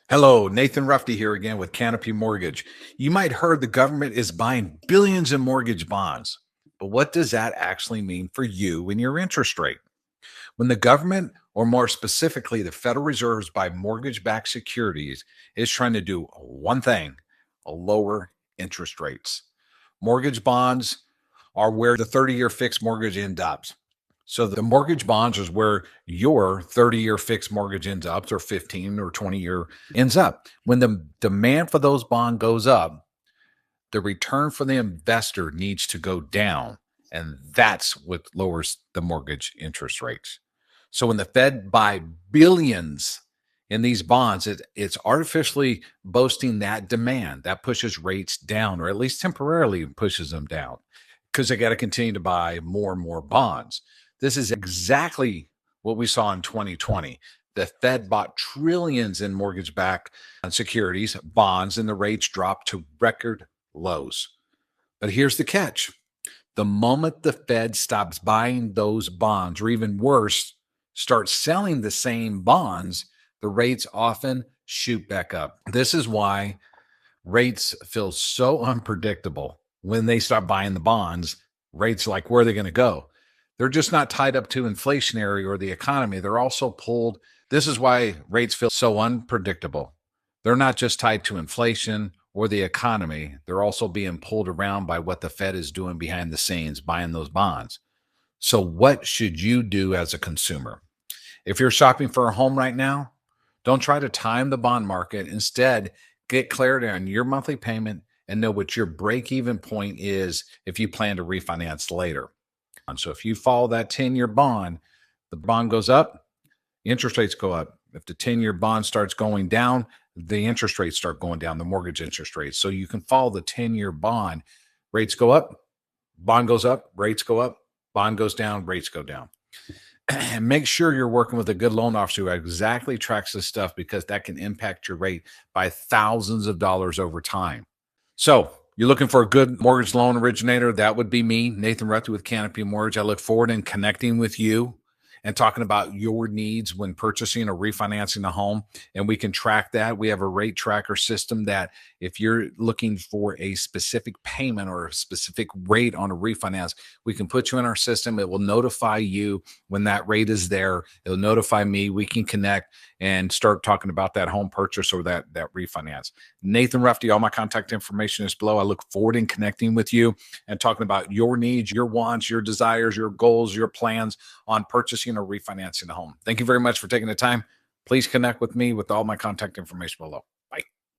Hello, Nathan Ruffey here again with Canopy Mortgage. You might heard the government is buying billions in mortgage bonds, but what does that actually mean for you and your interest rate? When the government, or more specifically, the Federal Reserve's buy mortgage-backed securities, is trying to do one thing: lower interest rates. Mortgage bonds are where the 30-year fixed mortgage ends up. So the mortgage bonds is where your 30-year fixed mortgage ends up, or 15 or 20-year ends up. When the demand for those bonds goes up, the return for the investor needs to go down. And that's what lowers the mortgage interest rates. So when the Fed buy billions in these bonds, it's artificially boosting that demand. That pushes rates down, or at least temporarily pushes them down, because they got to continue to buy more and more bonds. This is exactly what we saw in 2020. The Fed bought trillions in mortgage backed securities, bonds, and the rates dropped to record lows. But here's the catch: the moment the Fed stops buying those bonds, or even worse, starts selling the same bonds, the rates often shoot back up. This is why rates feel so unpredictable. When they start buying the bonds, rates, like, where are they going to go? They're just not tied up to inflationary or the economy. They're also pulled. This is why rates feel so unpredictable. They're not just tied to inflation or the economy. They're also being pulled around by what the Fed is doing behind the scenes, buying those bonds. So what should you do as a consumer? If you're shopping for a home right now, don't try to time the bond market. Instead, get clarity on your monthly payment and know what your break-even point is if you plan to refinance later. And so if you follow that 10-year bond, the bond goes up, interest rates go up. If the 10-year bond starts going down, the interest rates start going down, the mortgage interest rates. So you can follow the 10-year bond. Rates go up, bond goes up, rates go up, bond goes down, rates go down. And make sure you're working with a good loan officer who exactly tracks this stuff, because that can impact your rate by thousands of dollars over time. So you're looking for a good mortgage loan originator? That would be me, Nathan Ruffey with Canopy Mortgage. I look forward in connecting with you and talking about your needs when purchasing or refinancing a home. And we can track that. We have a rate tracker system that if you're looking for a specific payment or a specific rate on a refinance, we can put you in our system. It will notify you when that rate is there. It'll notify me. We can connect and start talking about that home purchase or that refinance. Nathan Ruffey, all my contact information is below. I look forward in connecting with you and talking about your needs, your wants, your desires, your goals, your plans on purchasing or refinancing a home. Thank you very much for taking the time. Please connect with me with all my contact information below.